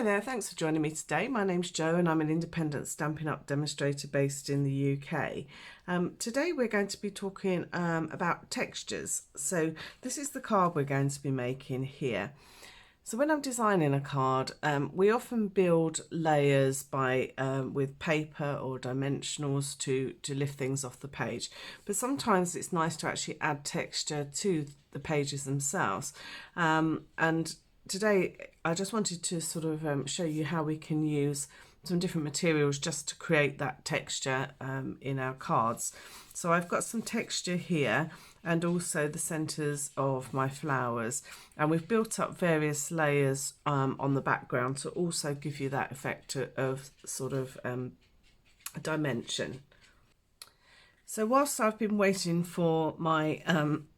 there, thanks for joining me today. My name's Jo and I'm an independent Stampin' Up demonstrator based in the UK. Today we're going to be talking about textures. So this is the card we're going to be making here. So when I'm designing a card, we often build layers by with paper or dimensionals to lift things off the page. But sometimes it's nice to actually add texture to the pages themselves. And today I just wanted to sort of show you how we can use some different materials just to create that texture in our cards. So I've got some texture here and also the centres of my flowers, and we've built up various layers on the background to also give you that effect of sort of dimension. So whilst I've been waiting for my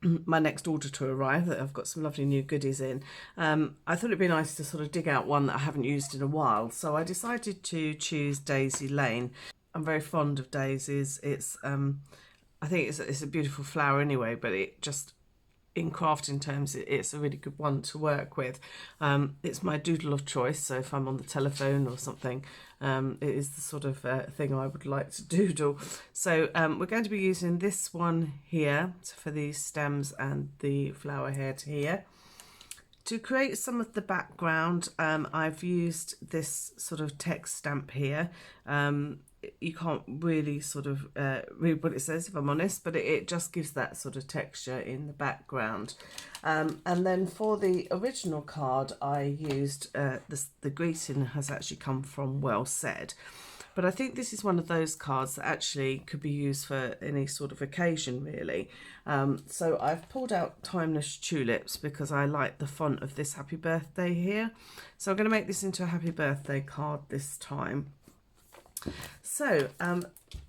my next order to arrive, that I've got some lovely new goodies in, I thought it'd be nice to sort of dig out one that I haven't used in a while. So I decided to choose Daisy Lane. I'm very fond of daisies. It's I think it's a beautiful flower anyway, but it just, in crafting terms, it's a really good one to work with. It's my doodle of choice, so if I'm on the telephone or something, it is the sort of thing I would like to doodle. So we're going to be using this one here for these stems and the flower head here. To create some of the background, I've used this sort of text stamp here. You can't really sort of read what it says, if I'm honest, but it just gives that sort of texture in the background. And then for the original card, I used the greeting has actually come from Well Said. But I think this is one of those cards that actually could be used for any sort of occasion, really. So I've pulled out Timeless Tulips because I like the font of this happy birthday here. So I'm going to make this into a happy birthday card this time. So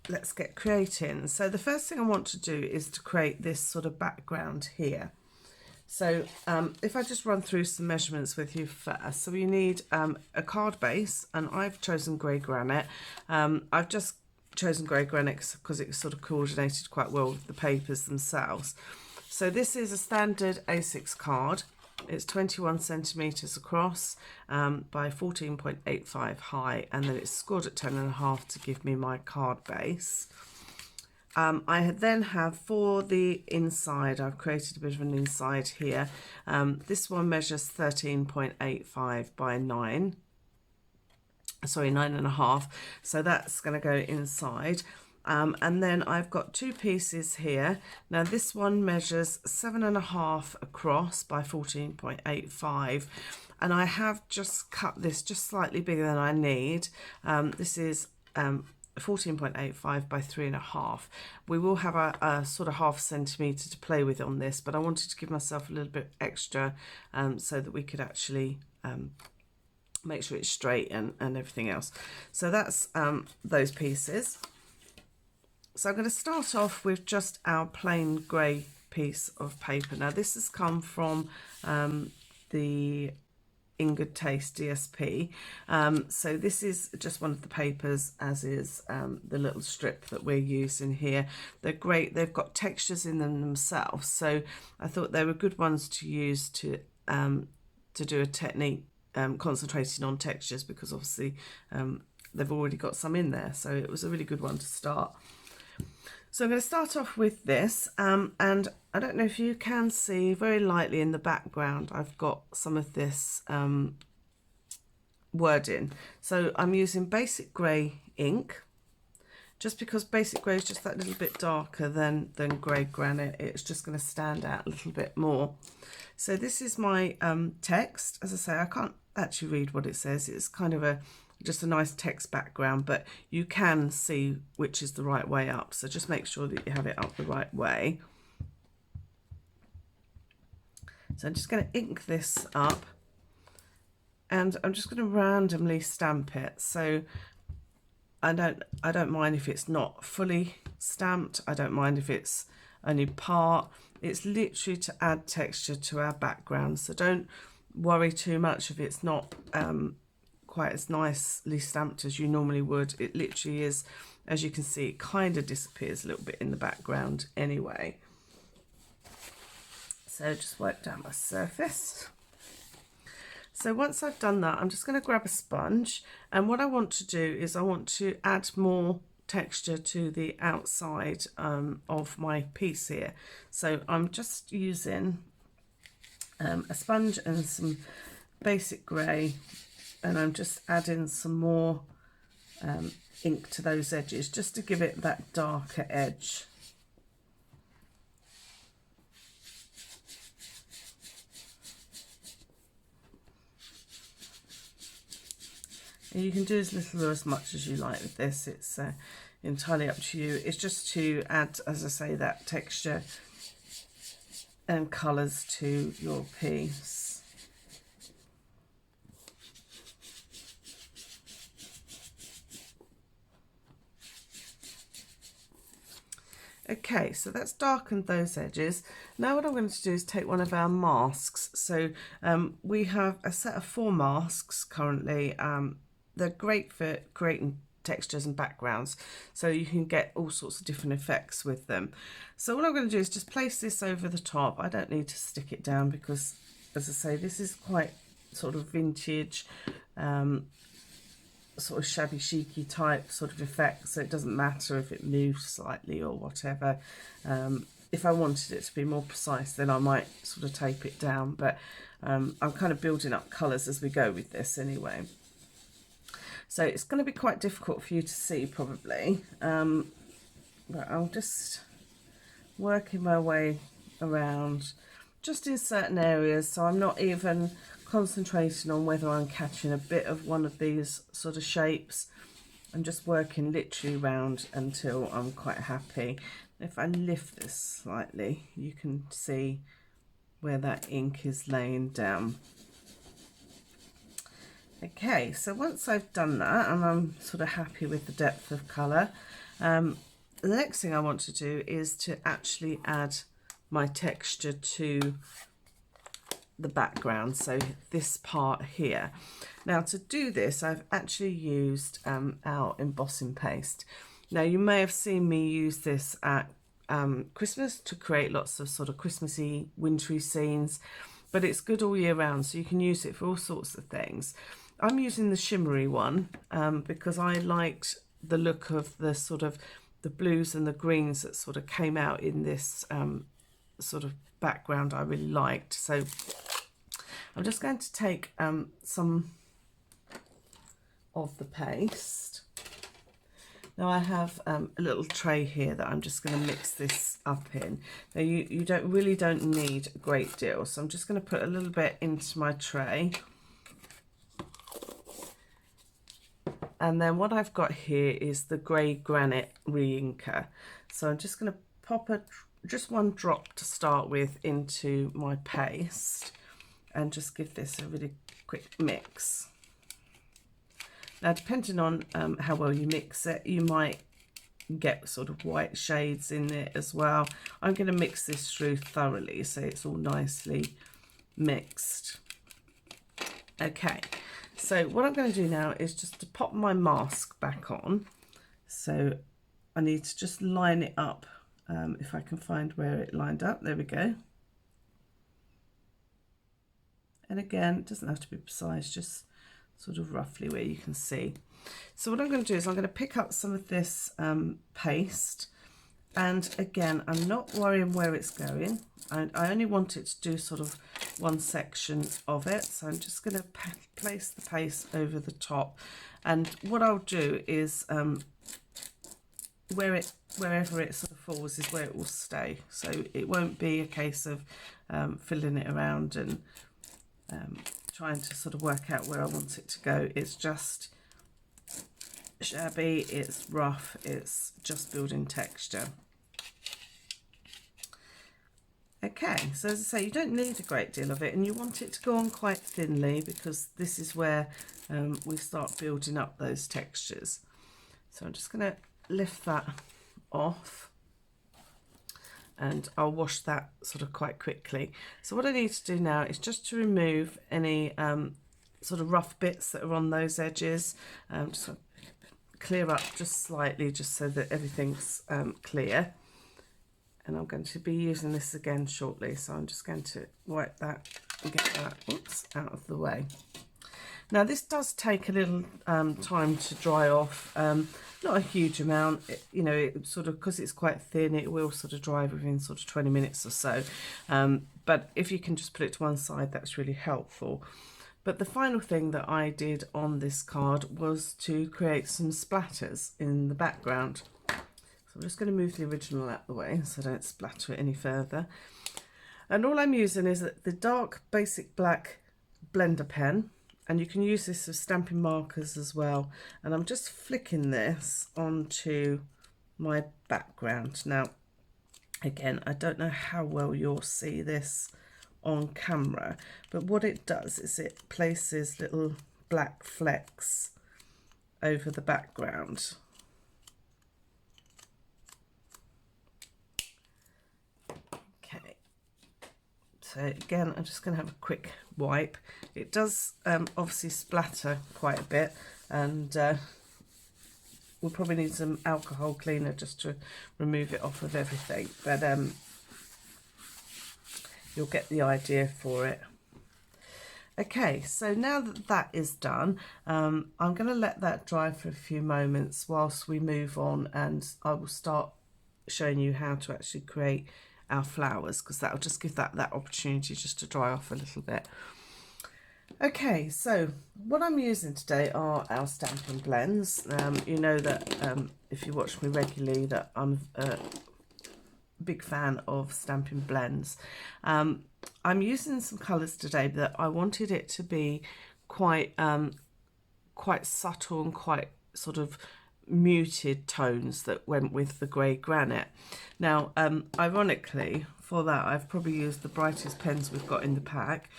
let's get creating. So the first thing I want to do is to create this sort of background here. So if I just run through some measurements with you first. So you need a card base, and I've chosen grey granite. I've just chosen grey granite because it sort of coordinated quite well with the papers themselves. So this is a standard A6 card. It's 21 centimetres across by 14.85 high, and then it's scored at 10.5 to give me my card base. I then have, for the inside, I've created a bit of an inside here. This one measures 13.85 by 9.5, so that's going to go inside. And then I've got two pieces here. Now this one measures 7.5 across by 14.85, and I have just cut this just slightly bigger than I need. This is 14.85 by 3.5. We will have a sort of 0.5 centimetre to play with on this, but I wanted to give myself a little bit extra so that we could actually make sure it's straight and everything else. So that's those pieces. So I'm going to start off with just our plain grey piece of paper. Now this has come from the In Good Taste DSP. So this is just one of the papers, as is the little strip that we're using here. They're great. They've got textures in them themselves. So I thought they were good ones to use to do a technique concentrating on textures, because obviously they've already got some in there. So it was a really good one to start. So I'm going to start off with this, and I don't know if you can see very lightly in the background, I've got some of this wording. So I'm using basic grey ink, just because basic grey is just that little bit darker than grey granite. It's just going to stand out a little bit more. So this is my text. As I say, I can't actually read what it says. It's kind of just a nice text background, but you can see which is the right way up. So just make sure that you have it up the right way. So I'm just going to ink this up, and I'm just going to randomly stamp it. So I don't mind if it's not fully stamped. I don't mind if it's only part. It's literally to add texture to our background. So don't worry too much if it's not quite as nicely stamped as you normally would. It literally is, as you can see, it kind of disappears a little bit in the background anyway. So just wipe down my surface. So once I've done that, I'm just going to grab a sponge, and what I want to do is I want to add more texture to the outside of my piece here. So I'm just using a sponge and some basic grey, and I'm just adding some more ink to those edges just to give it that darker edge. And you can do as little or as much as you like with this. It's entirely up to you. It's just to add, as I say, that texture and colours to your piece. Okay, so that's darkened those edges. Now what I'm going to do is take one of our masks. So we have a set of 4 masks currently. They're great for creating textures and backgrounds, so you can get all sorts of different effects with them. So what I'm going to do is just place this over the top. I don't need to stick it down because, as I say, this is quite sort of vintage, sort of shabby chicy type sort of effect, so it doesn't matter if it moves slightly or whatever. If I wanted it to be more precise, then I might sort of tape it down, but I'm kind of building up colours as we go with this anyway. So it's going to be quite difficult for you to see probably, but I'll just working my way around just in certain areas, so I'm not even concentrating on whether I'm catching a bit of one of these sort of shapes. I'm just working literally around until I'm quite happy. If I lift this slightly, you can see where that ink is laying down. Okay, so once I've done that and I'm sort of happy with the depth of colour, the next thing I want to do is to actually add my texture to the background, so this part here. Now to do this, I've actually used our embossing paste. Now you may have seen me use this at Christmas to create lots of sort of Christmassy, wintry scenes, but it's good all year round, so you can use it for all sorts of things. I'm using the shimmery one because I liked the look of the sort of the blues and the greens that sort of came out in this sort of background. I really liked. So I'm just going to take some of the paste. Now I have a little tray here that I'm just going to mix this up in. Now you really don't need a great deal, so I'm just going to put a little bit into my tray. And then what I've got here is the grey granite re-inker. So I'm just going to pop just one drop to start with into my paste and just give this a really quick mix. Now depending on how well you mix it, you might get sort of white shades in it as well. I'm going to mix this through thoroughly so it's all nicely mixed. Okay. So what I'm going to do now is just to pop my mask back on. So I need to just line it up, if I can find where it lined up. There we go. And again, it doesn't have to be precise, just sort of roughly where you can see. So what I'm going to do is I'm going to pick up some of this paste, and again, I'm not worrying where it's going. I only want it to do sort of one section of it, so I'm just going to place the paste over the top, and what I'll do is wherever it sort of falls is where it will stay, so it won't be a case of filling it around and trying to sort of work out where I want it to go. It's just shabby, it's rough, it's just building texture. Okay, so as I say, you don't need a great deal of it, and you want it to go on quite thinly because this is where we start building up those textures. So I'm just going to lift that off, and I'll wash that sort of quite quickly. So what I need to do now is just to remove any sort of rough bits that are on those edges. Just clear up just slightly, just so that everything's clear. And I'm going to be using this again shortly, so I'm just going to wipe that get that, oops, out of the way. Now this does take a little time to dry off, not a huge amount, you know, it sort of, because it's quite thin, it will sort of dry within sort of 20 minutes or so, but if you can just put it to one side, that's really helpful. But the final thing that I did on this card was to create some splatters in the background. So I'm just going to move the original out of the way so I don't splatter it any further. And all I'm using is the dark basic black blender pen, and you can use this as stamping markers as well. And I'm just flicking this onto my background. Now, again, I don't know how well you'll see this on camera, but what it does is it places little black flecks over the background. Okay, so again, I'm just going to have a quick wipe. It does obviously splatter quite a bit, and we'll probably need some alcohol cleaner just to remove it off of everything, but you'll get the idea for it. Okay, so now that that is done, I'm going to let that dry for a few moments whilst we move on, and I will start showing you how to actually create our flowers, because that will just give that opportunity just to dry off a little bit. Okay, so what I'm using today are our Stampin Blends. You know that if you watch me regularly that I'm big fan of Stampin Blends. I'm using some colours today that I wanted it to be quite subtle and quite sort of muted tones that went with the grey granite. Now, ironically, for that I've probably used the brightest pens we've got in the pack,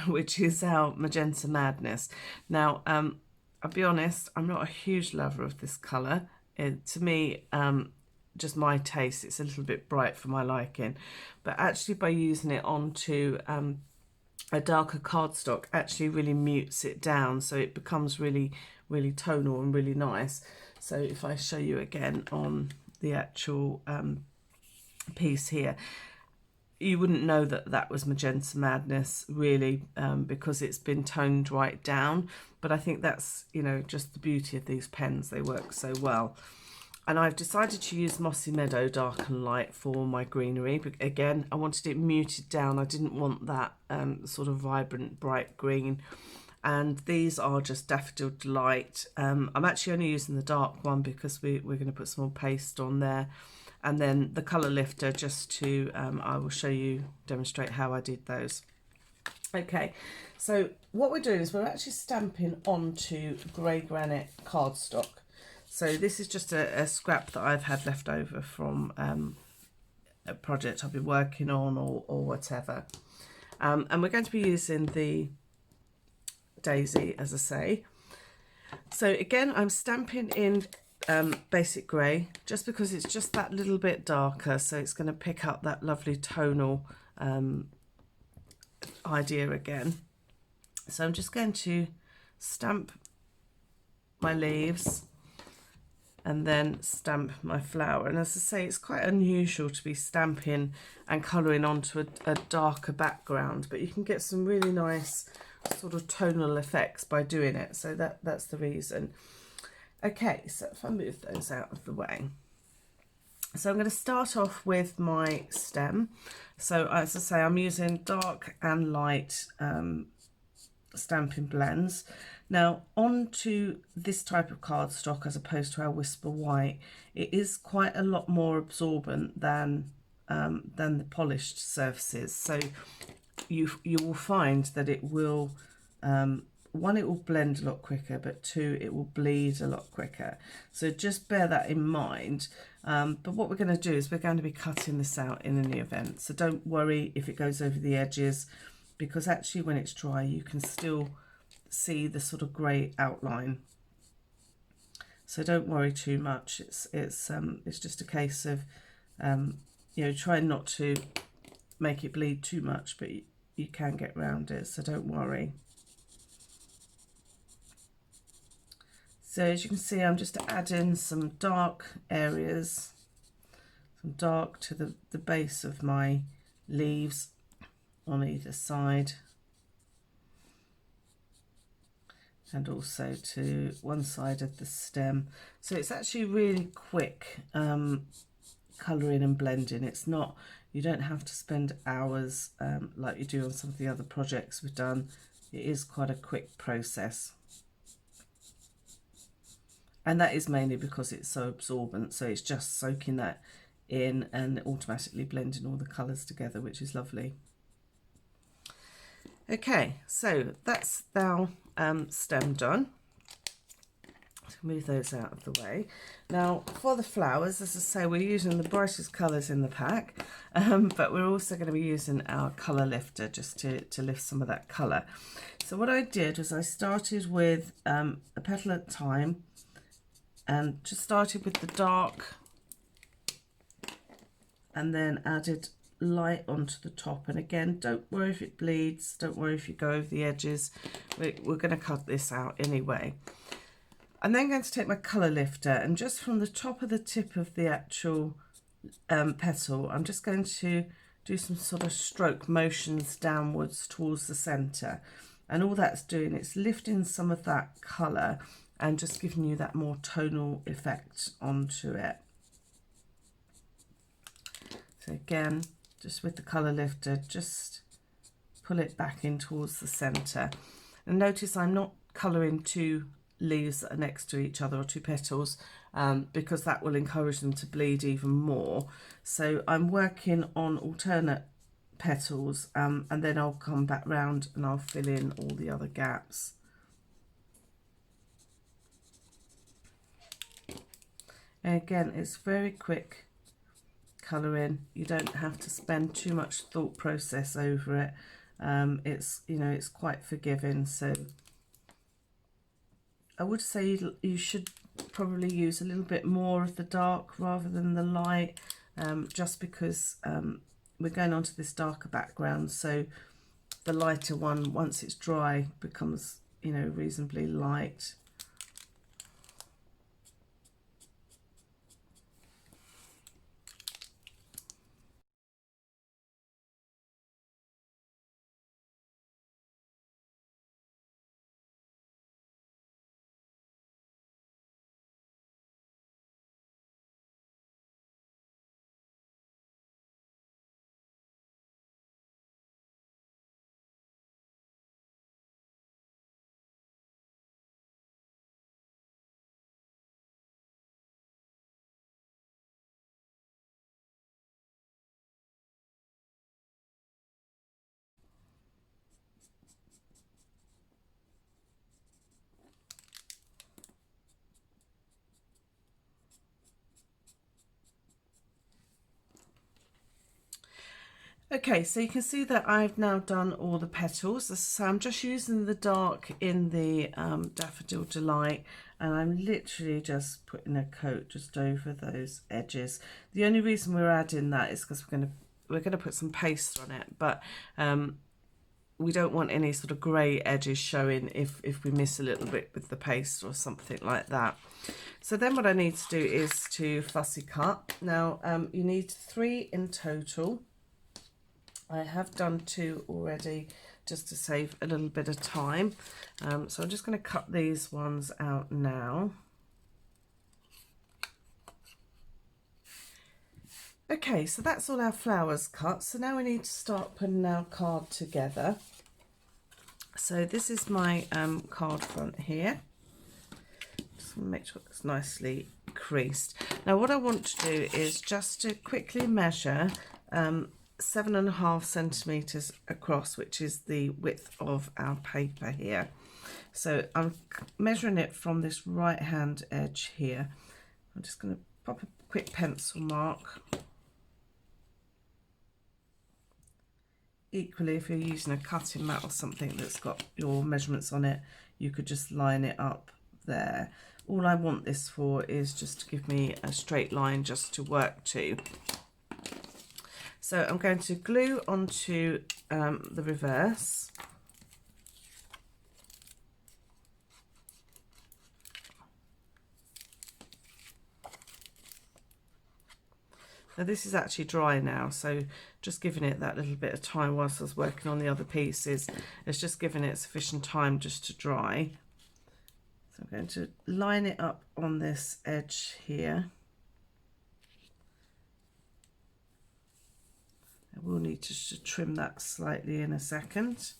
which is our Magenta Madness. Now, I'll be honest, I'm not a huge lover of this colour. To me, just my taste, it's a little bit bright for my liking, but actually by using it onto a darker cardstock actually really mutes it down, so it becomes really tonal and really nice. So if I show you again on the actual piece here, you wouldn't know that that was Magenta Madness really, because it's been toned right down, but I think that's, you know, just the beauty of these pens, they work so well. And I've decided to use Mossy Meadow Dark and Light for my greenery. But again, I wanted it muted down. I didn't want that sort of vibrant, bright green. And these are just Daffodil Delight. I'm actually only using the dark one because we're going to put some more paste on there. And then the colour lifter, just to, I will show you, demonstrate how I did those. Okay, so what we're doing is we're actually stamping onto grey granite cardstock. So this is just a scrap that I've had left over from a project I've been working on or whatever. And we're going to be using the daisy, as I say. So again, I'm stamping in basic grey, just because it's just that little bit darker, so it's going to pick up that lovely tonal idea again. So I'm just going to stamp my leaves and then stamp my flower. And as I say, it's quite unusual to be stamping and colouring onto a darker background, but you can get some really nice sort of tonal effects by doing it, so that's the reason. Okay, so if I move those out of the way, so I'm going to start off with my stem. So as I say, I'm using dark and light Stampin Blends. Now, onto this type of cardstock, as opposed to our Whisper White, it is quite a lot more absorbent than the polished surfaces. So you will find that it will, one, it will blend a lot quicker, but two, it will bleed a lot quicker. So just bear that in mind. But what we're going to do is we're going to be cutting this out in any event. So don't worry if it goes over the edges, because actually when it's dry, you can still see the sort of grey outline. So don't worry too much. It's just a case of you know, trying not to make it bleed too much, but you can get around it, so don't worry. So as you can see, I'm just adding some dark areas, some dark to the base of my leaves, on either side, and also to one side of the stem. So it's actually really quick colouring and blending. It's not, you don't have to spend hours like you do on some of the other projects we've done. It is quite a quick process. And that is mainly because it's so absorbent, so it's just soaking that in and automatically blending all the colours together, which is lovely. Okay, so that's our stem done. So move those out of the way. Now for the flowers, as I say, we're using the brightest colours in the pack, but we're also going to be using our colour lifter just to lift some of that colour. So what I did was I started with a petal at a time, and just started with the dark and then added light onto the top. And again, don't worry if it bleeds, don't worry if you go over the edges, we're going to cut this out anyway. I'm then going to take my colour lifter, and just from the top of the tip of the actual petal, I'm just going to do some sort of stroke motions downwards towards the centre, and all that's doing, it's lifting some of that colour and just giving you that more tonal effect onto it. So again, just with the colour lifter, just pull it back in towards the centre. And notice I'm not colouring two leaves that are next to each other, or two petals, because that will encourage them to bleed even more. So I'm working on alternate petals, and then I'll come back round and I'll fill in all the other gaps. And again, it's very quick colouring. You don't have to spend too much thought process over it. It's, you know, it's quite forgiving. So I would say you should probably use a little bit more of the dark rather than the light, just because we're going onto this darker background. So the lighter one, once it's dry, becomes, you know, reasonably light. Okay, so you can see that I've now done all the petals. So I'm just using the dark in the Daffodil Delight, and I'm literally just putting a coat just over those edges. The only reason we're adding that is because we're gonna put some paste on it, but we don't want any sort of grey edges showing if we miss a little bit with the paste or something like that. So then what I need to do is to fussy cut. Now you need 3 in total. I have done 2 already just to save a little bit of time. So I'm just going to cut these ones out now. Okay, so that's all our flowers cut. So now we need to start putting our card together. So this is my card front here. Just want to make sure it's nicely creased. Now what I want to do is just to quickly measure 7.5 centimeters across, which is the width of our paper here. So I'm measuring it from this right hand edge here. I'm just going to pop a quick pencil mark. Equally, if you're using a cutting mat or something that's got your measurements on it, you could just line it up there. All I want this for is just to give me a straight line just to work to. So I'm going to glue onto the reverse. Now this is actually dry now, so just giving it that little bit of time whilst I was working on the other pieces, it's just giving it sufficient time just to dry. So I'm going to line it up on this edge here. I will need to trim that slightly in a second.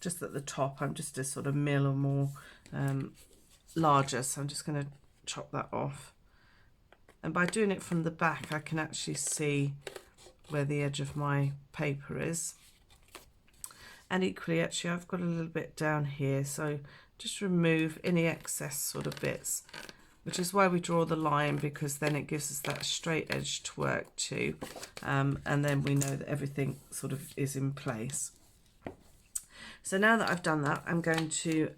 Just at the top, I'm just a sort of mil or more larger, so I'm just going to chop that off. And by doing it from the back, I can actually see where the edge of my paper is. And equally, actually, I've got a little bit down here, so just remove any excess sort of bits, which is why we draw the line, because then it gives us that straight edge to work to, and then we know that everything sort of is in place. So now that I've done that, I'm going to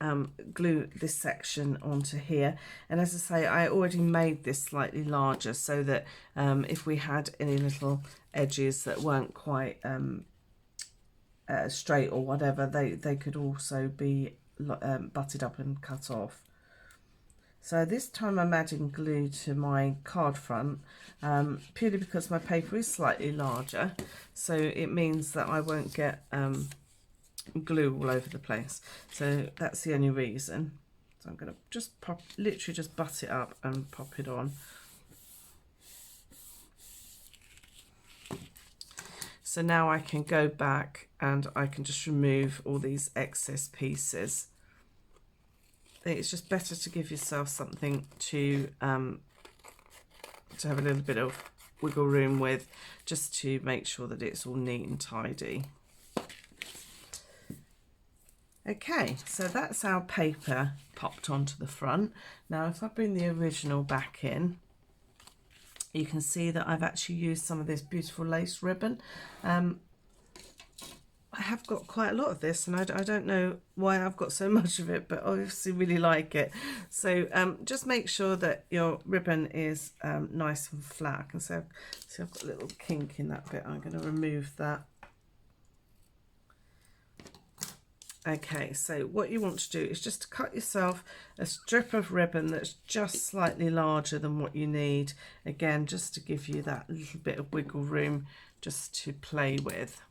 glue this section onto here. And as I say, I already made this slightly larger so that if we had any little edges that weren't quite straight or whatever, they could also be butted up and cut off. So this time I'm adding glue to my card front, purely because my paper is slightly larger. So it means that I won't get glue all over the place, so that's the only reason. So I'm going to just literally just butt it up and pop it on. So now I can go back and I can just remove all these excess pieces. It's just better to give yourself something to have a little bit of wiggle room with, just to make sure that it's all neat and tidy. Okay, so that's our paper popped onto the front. Now if I bring the original back in, you can see that I've actually used some of this beautiful lace ribbon. I have got quite a lot of this, and I don't know why I've got so much of it, but I obviously really like it. So just make sure that your ribbon is nice and flat. I can see I've got a little kink in that bit. I'm going to remove that. Okay, so what you want to do is just to cut yourself a strip of ribbon that's just slightly larger than what you need. Again, just to give you that little bit of wiggle room just to play with.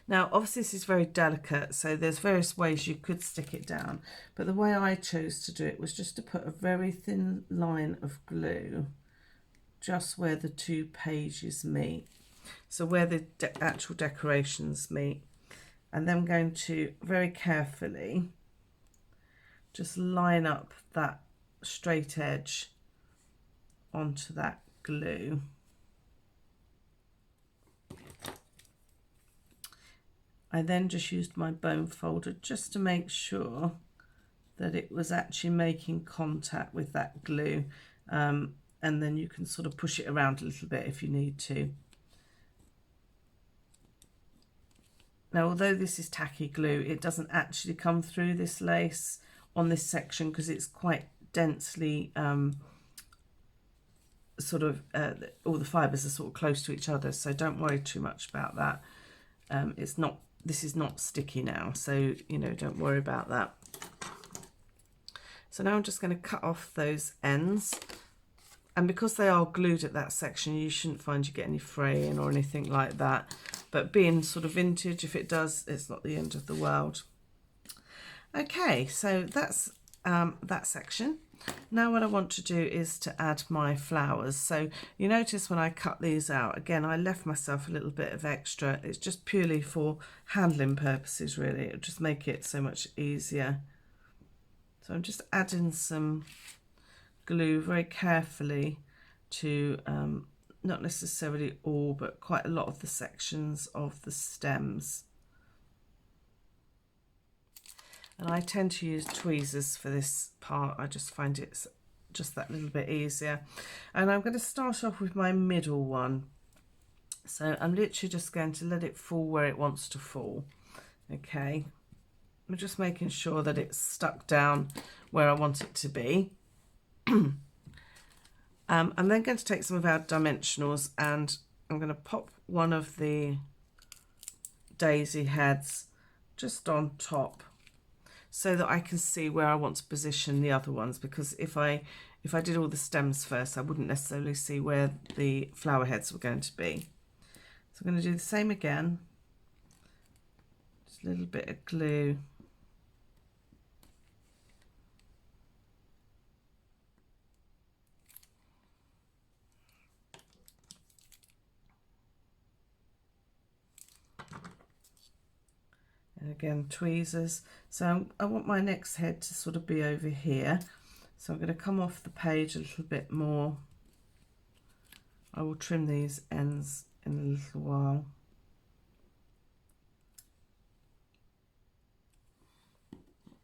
Now, obviously this is very delicate, so there's various ways you could stick it down. But the way I chose to do it was just to put a very thin line of glue just where the two pages meet. So where the actual decorations meet. And then I'm going to very carefully just line up that straight edge onto that glue. I then just used my bone folder just to make sure that it was actually making contact with that glue, and then you can sort of push it around a little bit if you need to. Now, although this is tacky glue, it doesn't actually come through this lace on this section because it's quite densely all the fibres are sort of close to each other, so don't worry too much about that. This is not sticky now, so don't worry about that. So now I'm just going to cut off those ends, and because they are glued at that section, you shouldn't find you get any fraying or anything like that. But being sort of vintage, if it does, it's not the end of the world. Okay, so that's that section. Now what I want to do is to add my flowers. So you notice when I cut these out, again, I left myself a little bit of extra. It's just purely for handling purposes, really. It'll just make it so much easier. So I'm just adding some glue very carefully to not necessarily all, but quite a lot of the sections of the stems. And I tend to use tweezers for this part. I just find it's just that little bit easier. And I'm going to start off with my middle one. So I'm literally just going to let it fall where it wants to fall. Okay, I'm just making sure that it's stuck down where I want it to be. I'm then going to take some of our dimensionals, and I'm going to pop one of the daisy heads just on top so that I can see where I want to position the other ones, because if I if I did all the stems first, I wouldn't necessarily see where the flower heads were going to be. So I'm going to do the same again, just a little bit of glue. And again, tweezers. So I want my next head to sort of be over here. So I'm going to come off the page a little bit more. I will trim these ends in a little while.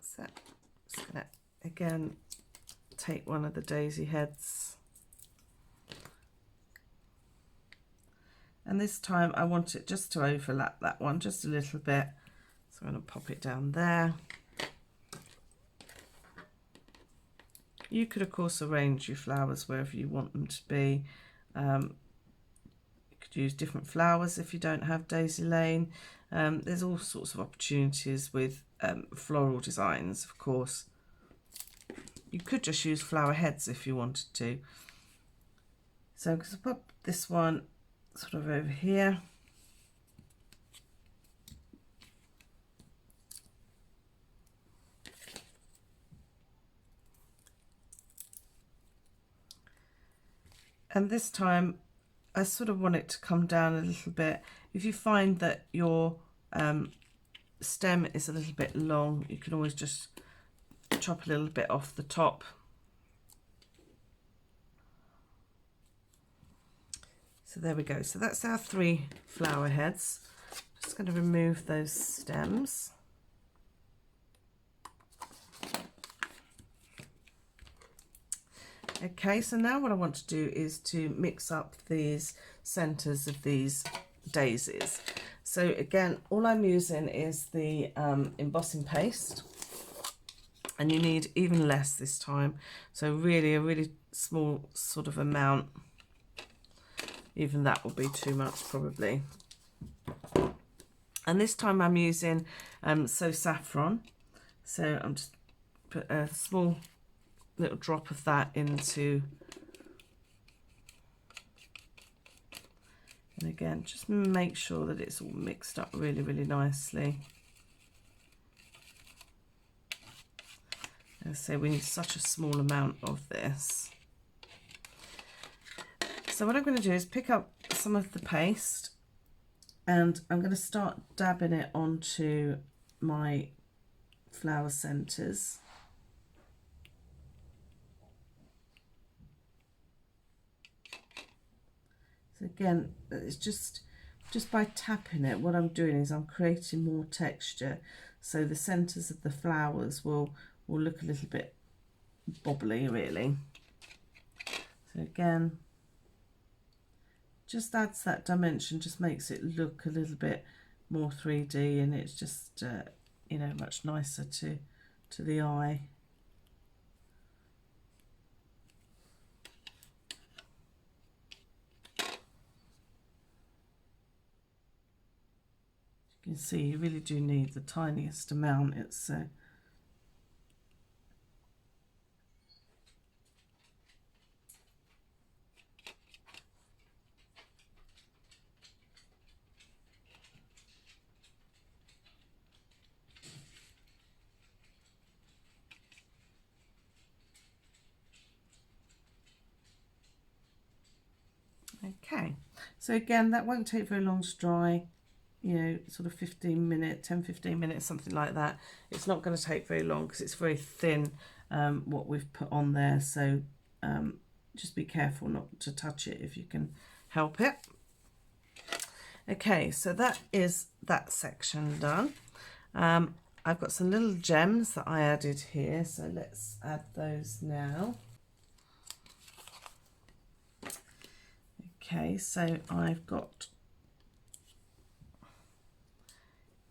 So just going to again take one of the daisy heads. And this time I want it just to overlap that one just a little bit. So I'm going to pop it down there. You could of course arrange your flowers wherever you want them to be. You could use different flowers if you don't have daisy lane. There's all sorts of opportunities with floral designs, of course. You could just use flower heads if you wanted to. So I'm going to put this one sort of over here. And this time I sort of want it to come down a little bit. If you find that your stem is a little bit long, you can always just chop a little bit off the top. So there we go. So that's our 3 flower heads. Just going to remove those stems. Okay, so now what I want to do is to mix up these centres of these daisies. So again, all I'm using is the embossing paste, and you need even less this time. So really a really small sort of amount. Even that will be too much probably. And this time I'm using So Saffron. So I'm just put a small little drop of that into, and again just make sure that it's all mixed up really, really nicely. As I say, we need such a small amount of this. So what I'm going to do is pick up some of the paste and I'm going to start dabbing it onto my flower centres. So again, it's just by tapping it, what I'm doing is I'm creating more texture, so the centres of the flowers will look a little bit bobbly really. So again, just adds that dimension, just makes it look a little bit more 3D, and it's just you know, much nicer to the eye. You can see you really do need the tiniest amount. It's okay. So again, that won't take very long to dry. You know, sort of 15 minutes, 10-15 minutes, something like that. It's not going to take very long because it's very thin, what we've put on there. So just be careful not to touch it if you can help it. Okay, so that is that section done. I've got some little gems that I added here, so let's add those now. Okay, so I've got,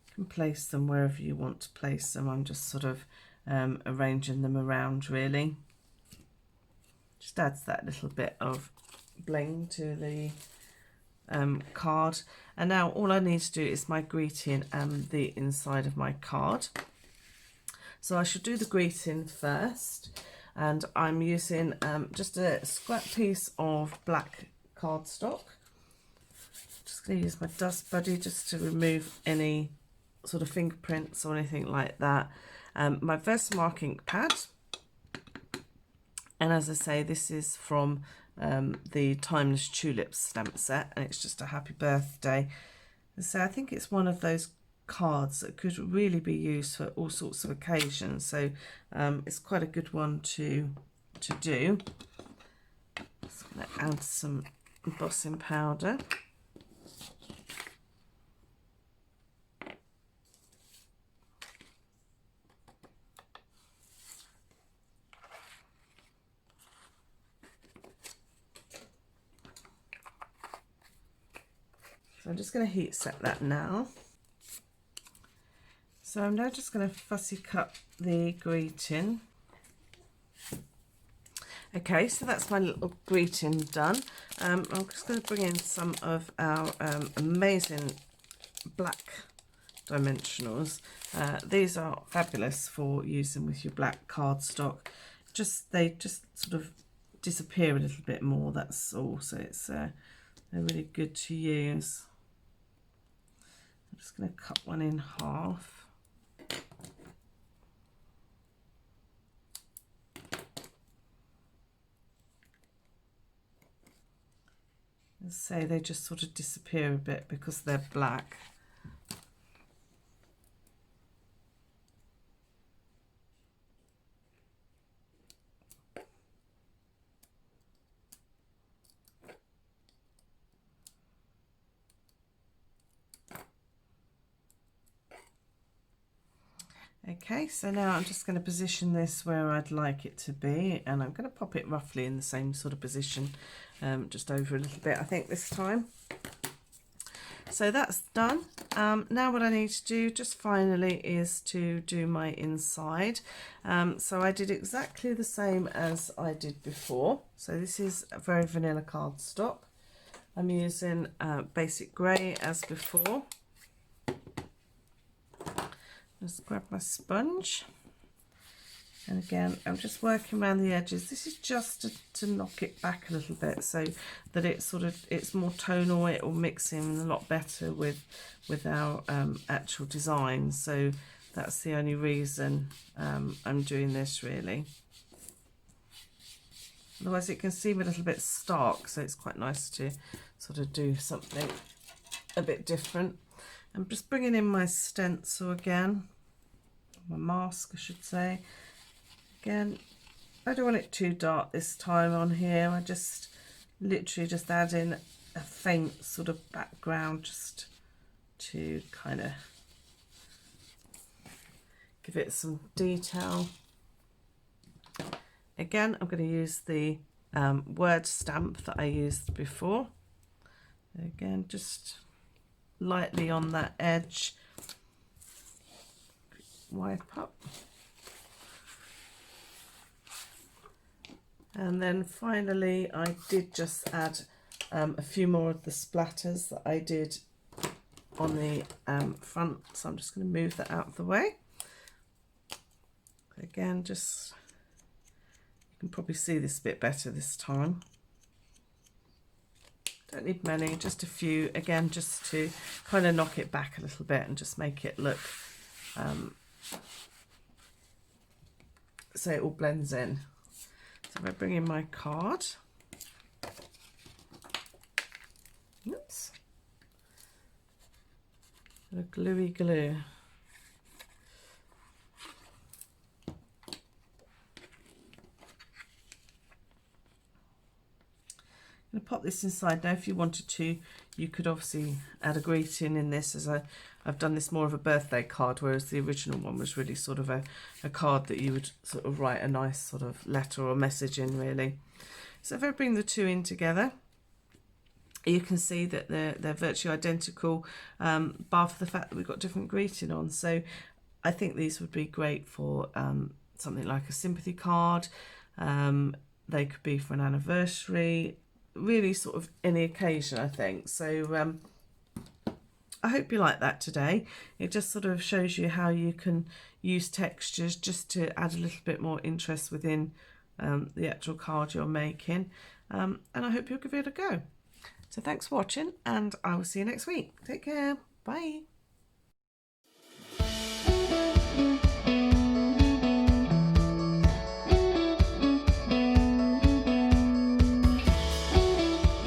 you can place them wherever you want to place them. I'm just sort of arranging them around really. Just adds that little bit of bling to the card. And now all I need to do is my greeting and the inside of my card. So I should do the greeting first. and I'm using just a scrap piece of black cardstock. Just going to use my dust buddy just to remove any sort of fingerprints or anything like that. My Versamark ink pad, and as I say, this is from the Timeless Tulips stamp set, and it's just a happy birthday. So I think it's one of those cards that could really be used for all sorts of occasions, so it's quite a good one to do. Just going to add some embossing powder. So I'm just going to heat set that now. So I'm now just going to fussy cut the greeting. Okay, so that's my little greeting done. I'm just going to bring in some of our amazing black dimensionals. These are fabulous for using with your black cardstock. They just sort of disappear a little bit more, that's all. So they're really good to use. I'm just going to cut one in half. As I say, they just sort of disappear a bit because they're black. Okay, so now I'm just going to position this where I'd like it to be, and I'm going to pop it roughly in the same sort of position, just over a little bit, I think, this time. So that's done. Now what I need to do just finally is to do my inside. So I did exactly the same as I did before. So this is a very vanilla cardstock. I'm using basic grey as before. Just grab my sponge, and again I'm just working around the edges. This is just to knock it back a little bit so that it's more tonal. It will mix in a lot better with our actual design. So that's the only reason I'm doing this, really. Otherwise it can seem a little bit stark, so it's quite nice to sort of do something a bit different. I'm just bringing in my stencil again, my mask I should say. Again, I don't want it too dark this time on here. I just literally just add in a faint sort of background just to kind of give it some detail. Again, I'm going to use the word stamp that I used before. Again, just lightly on that edge, wipe up, and then finally I did just add a few more of the splatters that I did on the front, so I'm just going to move that out of the way. Again, just you can probably see this a bit better this time. Don't need many, just a few, again, just to kind of knock it back a little bit and just make it look, so it all blends in. So if I bring in my card, oops, a gluey glue. I'm going to pop this inside. Now if you wanted to, you could obviously add a greeting in this, as I've done this more of a birthday card, whereas the original one was really sort of a card that you would sort of write a nice sort of letter or message in, really. So if I bring the two in together, you can see that they're virtually identical, bar for the fact that we've got different greeting on. So I think these would be great for something like a sympathy card. They could be for an anniversary, really sort of any occasion, I think. So I hope you like that today. It just sort of shows you how you can use textures just to add a little bit more interest within the actual card you're making, and I hope you'll give it a go. So thanks for watching, and I will see you next week. Take care. Bye.